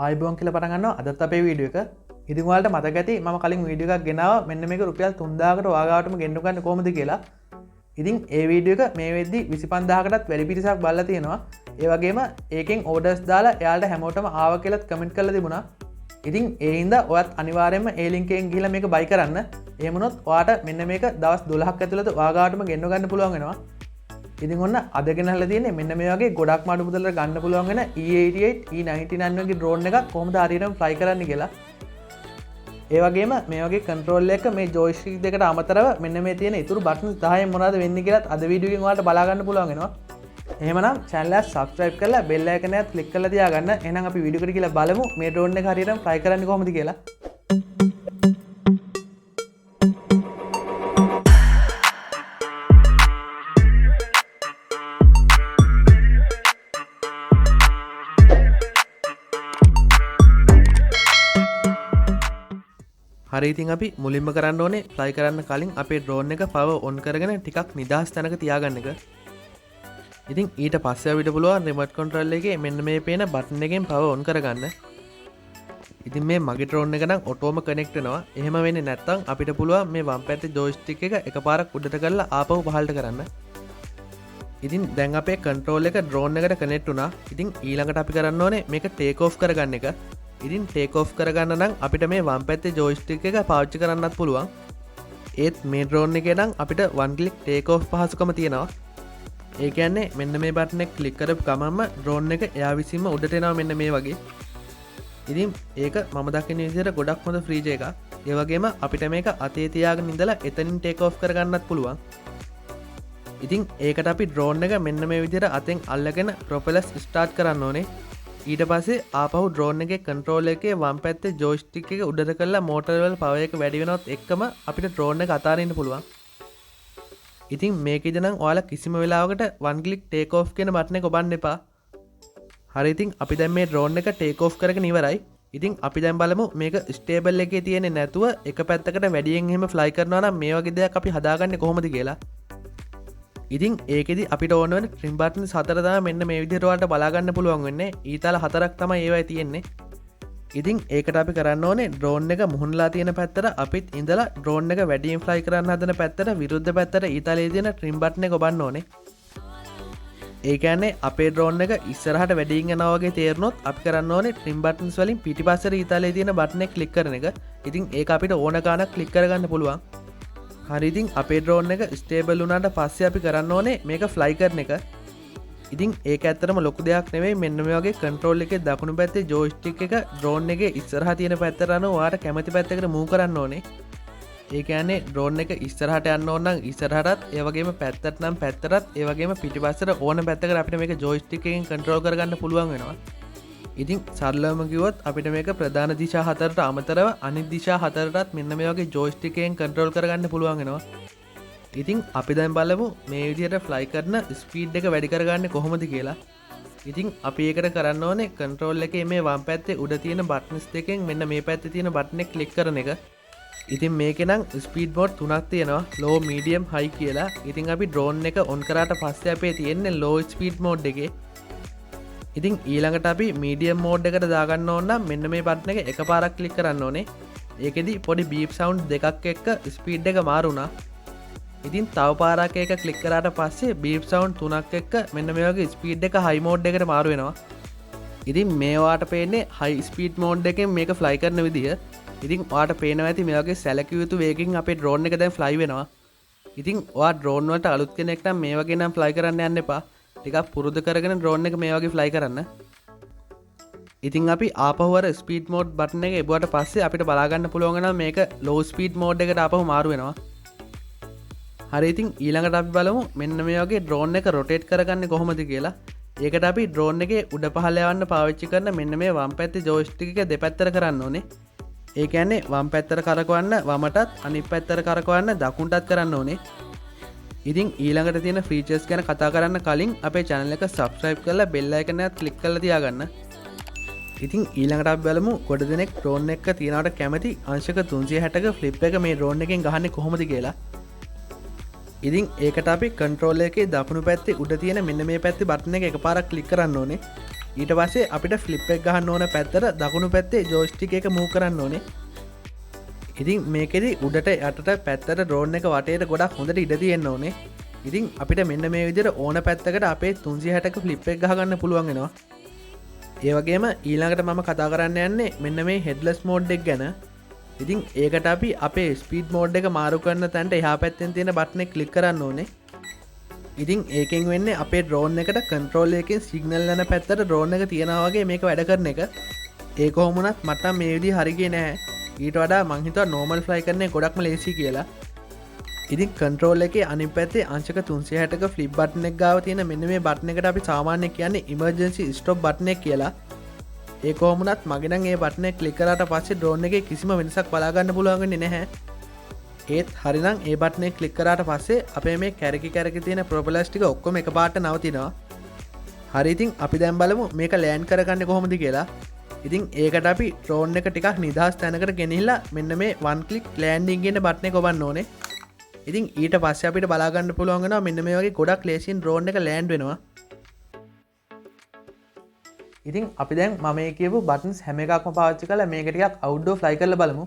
ආයිබෝන් කියලා පටන් ගන්නවා අදත් අපේ වීඩියෝ එක. ඉතින් ඔයාලට මතක ඇති මම කලින් වීඩියෝ එකක් ගෙනාවා මෙන්න මේක රුපියල් 3000කට ඔයාගාවටම ගෙන්න ගන්න කොහොමද කියලා. ඉතින් ඒ වීඩියෝ එක මේ වෙද්දි 25000කටත් වැඩි පිරිසක් බලලා තියෙනවා. ඒ වගේම ඒකෙන් ඕඩර්ස් දාලා එයාලට හැමෝටම ආවා කියලාත් කමෙන්ට් කරලා තිබුණා. ඉතින් ඒ හින්දා ඔයත් අනිවාර්යයෙන්ම ඒ ලින්ක් එකෙන් ගිහලා මේක බයි කරන්න. එහෙම වුණොත් ඔයාට මෙන්න මේක දවස් 12ක් ඇතුළත ඔයාගාවටම ගෙන්න ගන්න පුළුවන් වෙනවා. ඉතින් ඔන්න අද ගෙනල්ලා තියෙන්නේ මෙන්න මේ වගේ ගොඩක් මාඩු මුදලට ගන්න පුළුවන් වෙන E88 E99 වගේ ඩ්‍රෝන් එකක් කොහොමද හරියටම ෆ්ලයි කරන්න කියලා. ඒ වගේම මේ වගේ කන්ට්‍රෝල් එක මේ ජොයිස්ටික් දෙකට අමතරව මෙන්න මේ තියෙන ඉතුරු බටන්ස් 10න් මොනවද වෙන්නේ කියලාත් අද වීඩියෝ එකෙන් ඔයාලට බලා ගන්න පුළුවන් වෙනවා. එහෙමනම් channel එක subscribe කරලා bell icon එකත් click කරලා තියාගන්න. එහෙනම් අපි වීඩියෝ එකට ගිහලා බලමු මේ ඩ්‍රෝන් එක හරියටම ෆ්ලයි කරන්නේ කොහොමද කියලා. හරි ඉතින් අපි මුලින්ම කරන්න ඕනේ ෆ්ලයි කරන්න කලින් අපේ ඩ්‍රෝන් එක පවර් ඔන් කරගෙන ටිකක් නිදහස් තැනක තියාගන්න එක. ඉතින් ඊට පස්සේ අපිට පුළුවන් රිමෝට් කන්ට්‍රෝල් එකේ මෙන්න මේ පේන බටන් එකෙන් පවර් ඔන් කරගන්න. ඉතින් මේ මගේ ඩ්‍රෝන් එක නම් ඔටෝම කනෙක්ට් වෙනවා. එහෙම වෙන්නේ නැත්නම් අපිට පුළුවන් මේ වම් පැත්තේ ජොයිස්ටික් එක එකපාරක් උඩට කරලා ආපහු පහළට කරන්න. ඉතින් දැන් අපේ කන්ට්‍රෝල් එක ඩ්‍රෝන් එකට කනෙක්ට් වුණා. ඉතින් ඊළඟට අපි කරන්න ඕනේ මේක ටේක් ඔෆ් කරගන්න එක. ඉතින් ටේක් ඔෆ් කරගන්න නම් අපිට මේ වම් පැත්තේ ජොයිස්ටික් එක පාවිච්චි කරන්නත් පුළුවන්. ඒත් මේ ඩ්‍රෝන් එකේ නම් අපිට වන් ක්ලික් ටේක් ඔෆ් පහසුකම තියෙනවා. ඒ කියන්නේ මෙන්න මේ බටන් එක ක්ලික් කරපු ගමන්ම ඩ්‍රෝන් එක එයා විසින්ම උඩට එනවා මෙන්න මේ වගේ. ඉතින් ඒක මම දකින විදිහට ගොඩක් හොඳ ෆ්‍රීජ් එකක්. ඒ වගේම අපිට මේක අතේ තියාගෙන ඉඳලා එතනින් ටේක් ඔෆ් කරගන්නත් පුළුවන්. ඉතින් ඒකට අපි ඩ්‍රෝන් එක මෙන්න මේ විදිහට අතෙන් අල්ලගෙන ප්‍රොපෙලර්ස් ස්ටාර්ට් කරන්න ඕනේ. ඊට පස්සේ ආපහු ඩ්‍රෝන් එකේ කන්ට්‍රෝල් එකේ වම් පැත්තේ ජොයිස්ටික් එක උඩට කරලා මෝටර් වල පවර් එක වැඩි වෙනවත් එක්කම අපිට ඩ්‍රෝන් එක අතාරින්න පුළුවන්. ඉතින් මේකෙද නම් ඔයාලා කිසිම වෙලාවකට වන් ක්ලික් ටේක් ඔෆ් කියන බටන් එක ඔබන්න එපා. හරි ඉතින් අපි දැන් මේ ඩ්‍රෝන් එක ටේක් ඔෆ් කරගෙන ඉවරයි. ඉතින් අපි දැන් බලමු මේක ස්ටේබල් එකේ තියෙන්නේ නැතුව එක පැත්තකට වැඩියෙන් එහෙම ෆ්ලයි කරනවා නම් මේ වගේ දෙයක් අපි හදාගන්නේ කොහොමද කියලා. ඉතින් ඒකෙදි අපිට ඕන වෙන ට්‍රිම් බටන්ස් 4 තමයි මෙන්න මේ විදිහට ඔයාලට බලා ගන්න පුළුවන් වෙන්නේ. ඊතල 4ක් තමයි ඒවයි තියෙන්නේ. ඉතින් ඒකට අපි කරන්න ඕනේ ඩ්‍රෝන් එක මුහුණලා තියෙන පැත්තට අපිත් ඉඳලා ඩ්‍රෝන් එක වැඩියෙන් ෆ්ලයි කරන්න හදන පැත්තට විරුද්ධ පැත්තට ඊතලයේ තියෙන ට්‍රිම් බටන් එක ඔබන්න ඕනේ. ඒ කියන්නේ අපේ ඩ්‍රෝන් එක ඉස්සරහට වැඩියෙන් යනවා වගේ තේරුනොත් අපි කරන්න ඕනේ ට්‍රිම් බටන්ස් වලින් පිටිපස්සට ඊතලයේ තියෙන බටන් එක ක්ලික් කරන එක. ඉතින් ඒක අපිට ඕන ගානක් ක්ලික් කරගන්න පුළුවන්. හරි ඉතින් අපේ ඩ්‍රෝන් එක ස්ටේබල් වුණාට පස්සේ අපි කරන්න ඕනේ මේක ෆ්ලයි කරන එක. ඉතින් ඒක ඇත්තටම ලොකු දෙයක් නෙවෙයි. මෙන්න මේ වගේ කන්ට්‍රෝල් එකේ දකුණු පැත්තේ ජොයිස්ටික් එක ඩ්‍රෝන් එකේ ඉස්සරහා තියෙන පැත්තට අනුව ඔයාලට කැමති පැත්තකට මූව් කරන්න ඕනේ. ඒ කියන්නේ ඩ්‍රෝන් එක ඉස්සරහට යන්න ඕන නම් ඉස්සරහටත්, ඒ වගේම පැත්තට නම් පැත්තටත්, ඒ වගේම පිටිපස්සට ඕන පැත්තකට අපිට මේක ජොයිස්ටික් එකෙන් කන්ට්‍රෝල් කරගන්න පුළුවන් වෙනවා. ඉතින් සරලවම කිව්වොත් අපිට මේක ප්‍රධාන දිශා 4ට අමතරව අනිත් දිශා 4ටත් මෙන්න මේ වගේ ජොයිස්ටික් එකෙන් කන්ට්‍රෝල් කරගන්න පුළුවන් වෙනවා. ඉතින් අපි දැන් බලමු මේ විදිහට ෆ්ලයි කරන ස්පීඩ් එක වැඩි කරගන්නේ කොහොමද කියලා. ඉතින් අපි ඒකට කරන්න ඕනේ කන්ට්‍රෝල් එකේ මේ වම් පැත්තේ උඩ තියෙන බටන්ස් දෙකෙන් මෙන්න මේ පැත්තේ තියෙන බටන් එක ක්ලික් කරන එක. ඉතින් මේකේ නම් ස්පීඩ් මෝඩ් 3ක් තියෙනවා. low, medium, high කියලා. ඉතින් අපි ඩ්‍රෝන් එක ඔන් කරාට පස්සේ අපේ තියෙන්නේ low speed mode එකේ. ඉතින් ඊළඟට අපි මීඩියම් මෝඩ් එකට දාගන්න ඕන නම් මෙන්න මේ බටන් එක එකපාරක් ක්ලික් කරන්න ඕනේ. ඒකෙදි පොඩි බීප් සවුන්ඩ් දෙකක් එක්ක ස්පීඩ් එක මාරු වුණා. ඉතින් තව පාරක් එක ක්ලික් කරාට පස්සේ බීප් සවුන්ඩ් 3ක් එක්ක මෙන්න මේ වගේ ස්පීඩ් එක හයි මෝඩ් එකට මාරු වෙනවා. ඉතින් මේ ඔයාලට පේන්නේ හයි ස්පීඩ් මෝඩ් එකෙන් මේක ෆ්ලයි කරන විදිය. ඉතින් ඔයාලට පේනවා ඇති මේ වගේ සැලකිය යුතු වේගකින් අපේ ඩ්‍රෝන් එක දැන් ෆ්ලයි වෙනවා. ඉතින් ඔයා ඩ්‍රෝන් වලට අලුත් කෙනෙක් නම් මේ වගේ නම් ෆ්ලයි කරන්න යන්න එපා. ටිකක් පුරුදු කරගෙන ඩ්‍රෝන් එක මේ වගේ ෆ්ලයි කරන්න. ඉතින් අපි ආපහු අර ස්පීඩ් මෝඩ් බටන් එක එබුවට පස්සේ අපිට බලා ගන්න පුළුවන් නම් මේක ලෝ ස්පීඩ් මෝඩ් එකට ආපහු මාරු වෙනවා. හරි ඉතින් ඊළඟට අපි බලමු මෙන්න මේ වගේ ඩ්‍රෝන් එක රොටේට් කරගන්නේ කොහොමද කියලා. ඒකට අපි ඩ්‍රෝන් එකේ උඩ පහළ යවන්න පාවිච්චි කරන මෙන්න මේ වම් පැත්තේ ජොයිස්ටික් එක දෙපැත්තට කරන්න ඕනේ. ඒ කියන්නේ වම් පැත්තට කරකවන්න වමටත් අනිත් පැත්තට කරකවන්න දකුණටත් කරන්න ඕනේ. ඉතින් ඊළඟට තියෙන ෆීචර්ස් ගැන කතා කරන්න කලින් අපේ channel එක subscribe කරලා bell icon එකත් click කරලා තියාගන්න. ඉතින් ඊළඟට අපි බලමු ගොඩ දෙනෙක් ඩ්‍රෝන් එක තියනවට කැමති අංශක 360ක ෆ්ලිප් එක මේ ඩ්‍රෝන් එකෙන් ගහන්නේ කොහොමද කියලා. ඉතින් ඒකට අපි කන්ට්‍රෝල් එකේ දකුණු පැත්තේ උඩ තියෙන මෙන්න මේ පැත්තේ බටන් එක එකපාරක් ක්ලික් කරන්න ඕනේ. ඊට පස්සේ අපිට ෆ්ලිප් එක ගහන්න ඕන පැත්තට දකුණු පැත්තේ ජොයිස්ටික් එක මූව් කරන්න ඕනේ. ඉතින් මේකෙදි උඩට යටට පැත්තට ඩ්‍රෝන් එක වටේට ගොඩක් හොඳට ඉඩ තියෙන්න ඕනේ. ඉතින් අපිට මෙන්න මේ විදිහට ඕන පැත්තකට අපේ 360ක ෆ්ලිප් එක ගහගන්න පුළුවන් වෙනවා. ඒ වගේම ඊළඟට මම කතා කරන්න යන්නේ මෙන්න මේ හෙඩ්ලස් මෝඩ් එක ගැන. ඉතින් ඒකට අපි අපේ ස්පීඩ් මෝඩ් එක මාරු කරන තැනට එහා පැත්තෙන් තියෙන බටන් එක ක්ලික් කරන්න ඕනේ. ඉතින් ඒකෙන් වෙන්නේ අපේ ඩ්‍රෝන් එකට කන්ට්‍රෝල් එකකින් සිග්නල් යන පැත්තට ඩ්‍රෝන් එක තියනවා වගේ මේක වැඩ කරන එක. ඒ කොහොම වුණත් මට මේ විදිහ හරි ගියේ නැහැ. ඊට වඩා මං හිතුවා නෝමල් ෆ්ලයි කරන්නේ ගොඩක්ම ලේසි කියලා. ඉතින් කන්ට්‍රෝල් එකේ අනිත් පැත්තේ අංශක 360ක ෆ්ලිප් බටන් එක ගාව තියෙන මෙන්න මේ බටන් එකට අපි සාමාන්‍යයෙන් කියන්නේ ඉමර්ජන්සි ස්ටොප් බටන් එක කියලා. ඒ කොහොම වුණත් මගේ නම් ඒ බටන් එක ක්ලික් කරාට පස්සේ ඩ්‍රෝන් එකේ කිසිම වෙනසක් බලා ගන්න පුළුවන් වෙන්නේ නැහැ. ඒත් හරිනම් ඒ බටන් එක ක්ලික් කරාට පස්සේ අපේ මේ කැරකි තියෙන ප්‍රොපෙලර්ස් ටික ඔක්කොම එකපාරට නවතිනවා. හරි ඉතින් අපි දැන් බලමු මේක ලෑන්ඩ් කරගන්නේ කොහොමද කියලා. ඉතින් ඒකට අපි ඩ්‍රෝන් එක ටිකක් නිදහස් තැනකට ගෙනහිල්ලා මෙන්න මේ වන් ක්ලික් ලෑන්ඩින් කියන බටන් එක ඔබන්න ඕනේ. ඉතින් ඊට පස්සේ අපිට බලා ගන්න පුළුවන් වෙනවා මෙන්න මේ වගේ ගොඩක් ලේසියෙන් ඩ්‍රෝන් එක ලෑන්ඩ් වෙනවා. ඉතින් අපි දැන් මම මේ කියපු බටන්ස් හැම එකක්ම පාවිච්චි කරලා මේක ටිකක් අවුට්ඩෝර් ෆ්ලයි කරලා බලමු.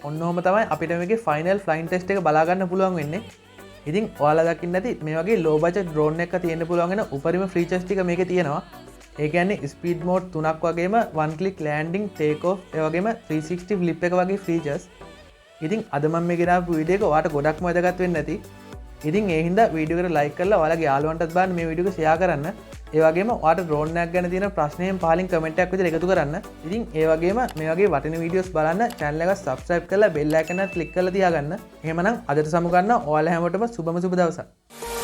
ඔන්නෝම තමයි අපිට මේකේ ෆයිනල් ෆ්ලයින් ටෙස්ට් එක බලා ගන්න පුළුවන් වෙන්නේ. ඉතින් ඔයාලා දකින්න ඇති මේ වගේ ලෝ බජට් ඩ්‍රෝන් එකක තියෙන්න පුළුවන් වෙන උපරිම ෆීචර්ස් ටික මේකේ තියෙනවා. ඒ කියන්නේ ස්පීඩ් මෝඩ් 3ක් වගේම වන් ක්ලික් ලෑන්ඩින් ටේක් ඔෆ් ඒ වගේම 360 ෆ්ලිප් එක වගේ ෆීචර්ස්. ඉතින් අද මම මේ ගෙනාවු වීඩියෝ එක ඔයාලට ගොඩක්ම වැදගත් වෙන්න ඇති. ඉතින් ඒ හින්දා වීඩියෝ එකට ලයික් කරලා ඔයාලගේ යාළුවන්ටත් බලන්න මේ වීඩියෝ එක ෂෙයා කරන්න. ඒ වගේම ඔයාලට ඩ්‍රෝන් එකක් ගැන තියෙන ප්‍රශ්නයෙන් පහලින් කමෙන්ට් එකක් විතර එකතු කරන්න. ඉතින් ඒ වගේම මේ වගේ වටින වීඩියෝස් බලන්න channel එක subscribe කරලා bell icon එක click කරලා තියාගන්න. එහෙමනම් අදට සමු ගන්න ඔයාලා හැමෝටම සුබම සුබ දවසක්.